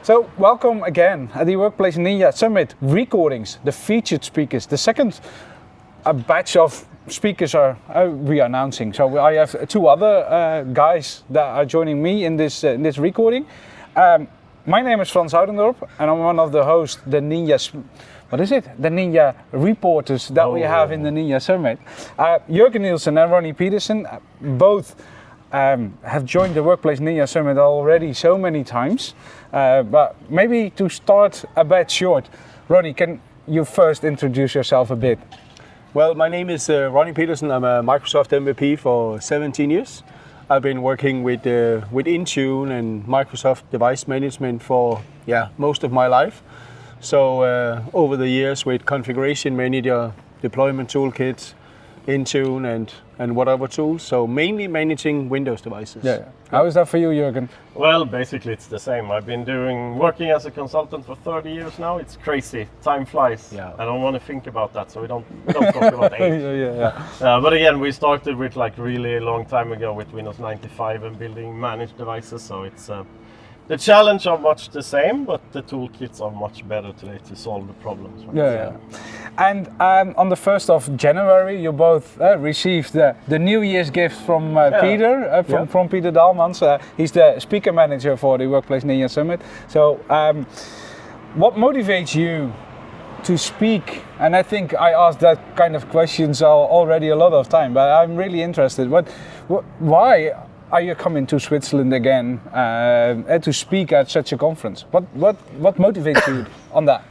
So welcome again at the WPNinja Summit recordings, the featured speakers. The second batch of speakers we are announcing. So I have two other guys that are joining me in this recording. My name is Frans Oudendorp, and I'm one of the hosts, the Ninja. What is it? The Ninja reporters that we have in the Ninja Summit. Jorgen Nilsson and Ronni Pedersen both have joined the WPNinja Summit already so many times. But maybe to start a bit short, Ronni, can you first introduce yourself a bit? Well, my name is Ronni Pedersen. I'm a Microsoft MVP for 17 years. I've been working with Intune and Microsoft device management for most of my life. So over the years with configuration manager, deployment toolkits, Intune and whatever tools. So mainly managing Windows devices. Yeah. How is that for you, Jorgen? Well, basically it's the same. I've been working as a consultant for 30 years now. It's crazy. Time flies. Yeah. I don't want to think about that, so we don't talk about age. But again, we started with like really a long time ago with Windows 95 and building managed devices. So it's the challenge are much the same, but the toolkits are much better today to solve the problems. Right? And on the 1st of January, you both received the New Year's gift from Peter, from Peter Dahlmans. He's the speaker manager for the WPNinja Summit. So what motivates you to speak? And I think I asked that kind of questions already a lot of time, but I'm really interested. Why are you coming to Switzerland again to speak at such a conference? What motivates you on that?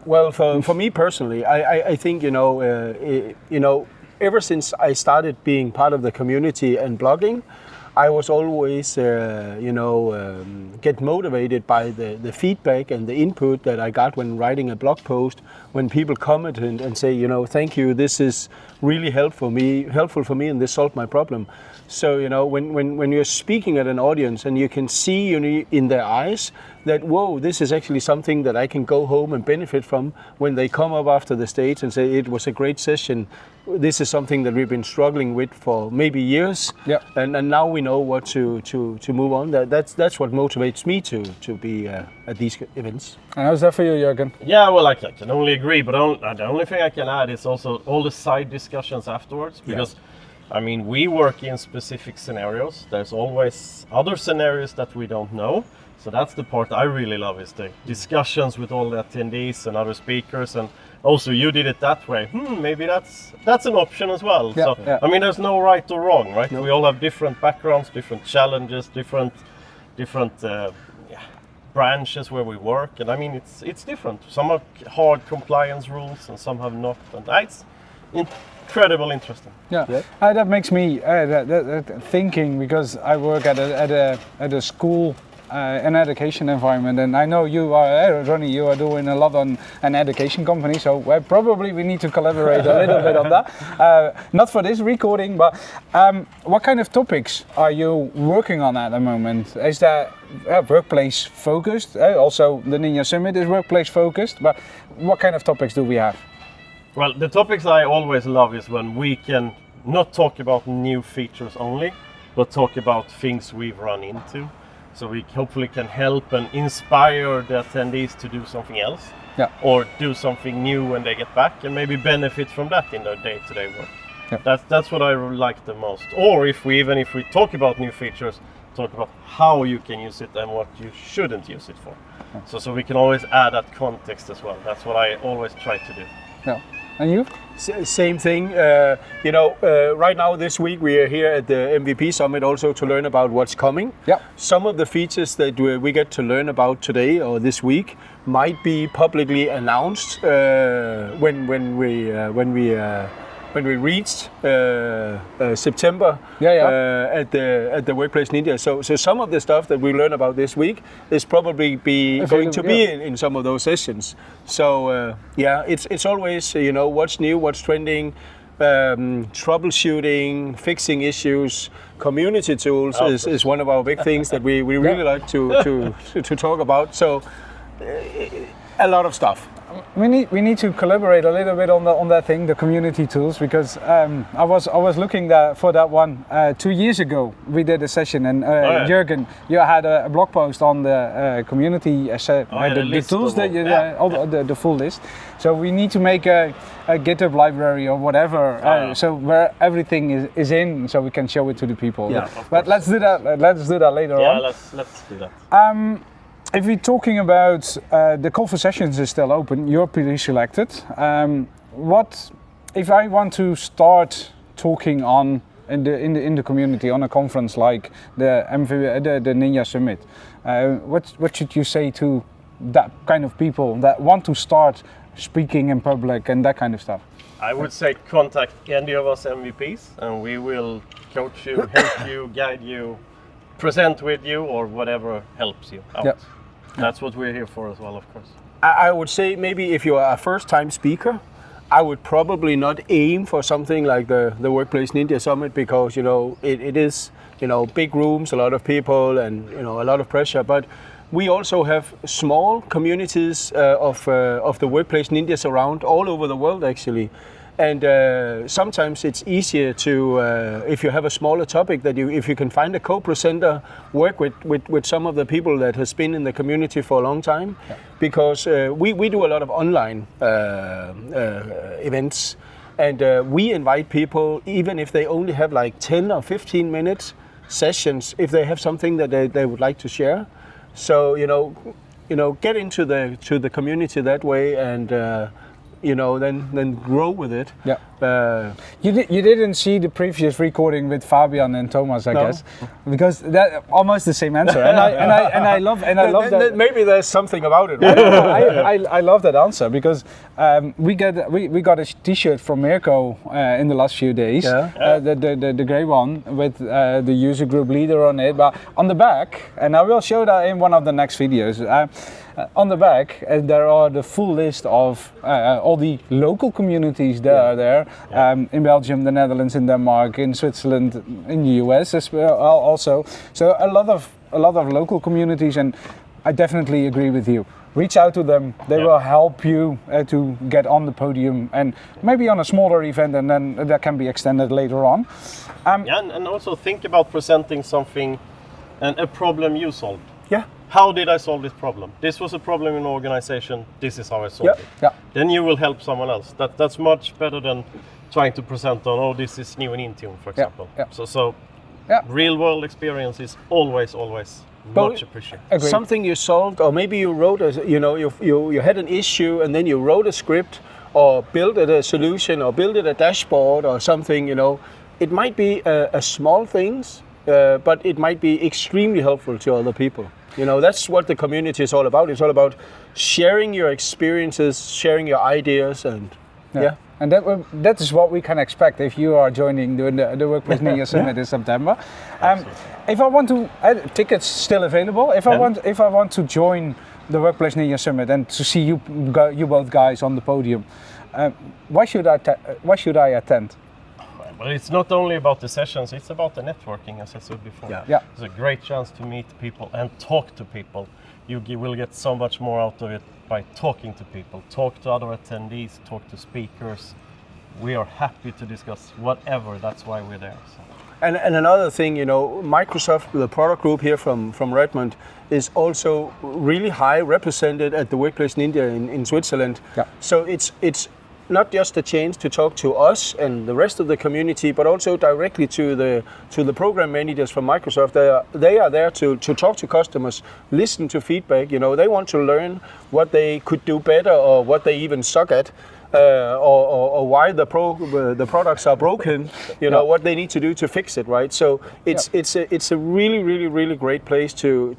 Well, for me personally, I think ever since I started being part of the community and blogging, I was always get motivated by the feedback and the input that I got when writing a blog post. When people comment and say, thank you, this is really helpful for me, and this solved my problem. So when you're speaking at an audience and you can see in their eyes that, whoa, this is actually something that I can go home and benefit from when they come up after the stage and say it was a great session. This is something that we've been struggling with for maybe years, and now we know what to move on. That's what motivates me to be at these events. And how's that for you, Jorgen? Yeah, well, I can only agree, but the only thing I can add is also all the side discussions afterwards, because I mean, we work in specific scenarios. There's always other scenarios that we don't know. So that's the part I really love, is the discussions with all the attendees and other speakers. And also you did it that way. Maybe that's an option as well. I mean, there's no right or wrong, right? No. We all have different backgrounds, different challenges, different branches where we work. And I mean, it's different. Some have hard compliance rules and some have not. And it's incredible interesting. That makes me thinking, because I work at a school, an education environment, and I know you are, Ronni, you are doing a lot on an education company, so probably we need to collaborate a little bit on that. Not for this recording, but what kind of topics are you working on at the moment? Is that workplace focused? Also, the Ninja Summit is workplace focused, but what kind of topics do we have? Well, the topics I always love is when we can not talk about new features only, but talk about things we've run into. So we hopefully can help and inspire the attendees to do something else, or do something new when they get back, and maybe benefit from that in their day-to-day work. That's what I like the most. Or if we talk about new features, talk about how you can use it and what you shouldn't use it for. So we can always add that context as well. That's what I always try to do. And you? Same thing. Right now this week we are here at the MVP Summit also to learn about what's coming. Some of the features that we get to learn about today or this week might be publicly announced when we reached September at the WPNinja. So some of the stuff that we learn about this week is probably going to be in some of those sessions. So it's always what's new, what's trending, troubleshooting, fixing issues, community tools is one of our big things that we really like to talk about. So A lot of stuff. We need to collaborate a little bit on that thing, the community tools, because I was looking for that one 2 years ago. We did a session, and Jorgen, you had a blog post on the community the tools that you the full list. So we need to make a GitHub library or whatever, so where everything is in, so we can show it to the people. Yeah, but let's do that. Let's do that later on. Yeah, let's do that. If we're talking about the call for sessions is still open, you're pre-selected. What if I want to start talking in the community on a conference like the Ninja Summit? What should you say to that kind of people that want to start speaking in public and that kind of stuff? I would say contact any of us MVPs, and we will coach you, help you, guide you, present with you, or whatever helps you out. Yep. That's what we're here for as well, of course. I would say maybe if you are a first-time speaker, I would probably not aim for something like the Workplace Ninja Summit, because it is big rooms, a lot of people, and a lot of pressure. But we also have small communities of the Workplace Ninjas around all over the world, actually. And sometimes it's easier to, if you have a smaller topic, if you can find a co-presenter, work with some of the people that has been in the community for a long time, because we do a lot of online events, and we invite people, even if they only have like 10 or 15 minutes sessions, if they have something that they would like to share. So get into the community that way, and then grow with it. Yeah. You didn't see the previous recording with Fabian and Thomas, I guess, because that almost the same answer, and I love that. Maybe there's something about it. Right? I love that answer, because we got a T-shirt from Mirko in the last few days, the grey one with the user group leader on it, but on the back, and I will show that in one of the next videos. On the back, there are the full list of all the local communities that are there in Belgium, the Netherlands, in Denmark, in Switzerland, in the US as well also. So a lot of local communities, and I definitely agree with you. Reach out to them; they will help you to get on the podium, and maybe on a smaller event, and then that can be extended later on. And also think about presenting something and a problem you solved. Yeah. How did I solve this problem? This was a problem in an organization. This is how I solved it. Yeah. Then you will help someone else. That's much better than trying to present on, this is new in Intune, for example. Yeah. So real world experience is always much appreciated. Agreed. Something you solved, or maybe you wrote you had an issue, and then you wrote a script, or built a solution, or built a dashboard, or something. It might be a small things, but it might be extremely helpful to other people. That's what the community is all about. It's all about sharing your experiences, sharing your ideas, and And that is what we can expect if you are joining the Workplace Ninja Summit in September. If I want to, tickets still available. If I want to join the Workplace Ninja Summit and to see you both guys on the podium, why should I attend? But it's not only about the sessions, it's about the networking, as I said before. Yeah. It's a great chance to meet people and talk to people. You will get so much more out of it by talking to people. Talk to other attendees, talk to speakers. We are happy to discuss whatever, that's why we're there. So. And another thing, Microsoft, the product group here from Redmond, is also really high represented at the Workplace Ninja in Switzerland. Yeah. So it's not just a chance to talk to us and the rest of the community, but also directly to the program managers from Microsoft. They are there to talk to customers, listen to feedback. They want to learn what they could do better, or what they even suck at, or why the products are broken. What they need to do to fix it, right? So it's a really great place to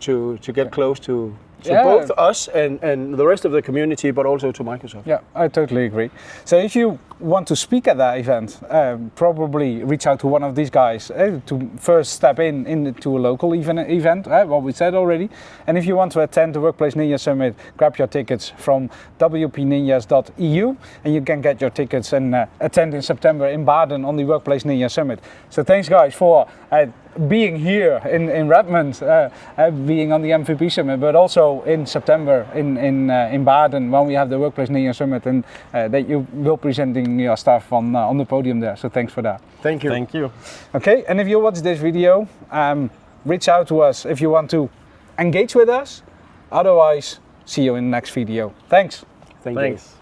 get close to. So both us and the rest of the community, but also to Microsoft. Yeah, I totally agree. So if you want to speak at that event, probably reach out to one of these guys to first step into a local event, what we said already. And if you want to attend the Workplace Ninja Summit, grab your tickets from WPNinjas.eu, and you can get your tickets and attend in September in Baden on the Workplace Ninja Summit. So thanks guys for being here in Redmond, being on the MVP Summit, but also in September in Baden when we have the Workplace Ninja Summit, and that you will presenting your stuff on the podium there. So thanks for that. Thank you. Thank you. Okay, and if you watch this video, reach out to us if you want to engage with us. Otherwise, see you in the next video. Thanks. Thank you. Thanks.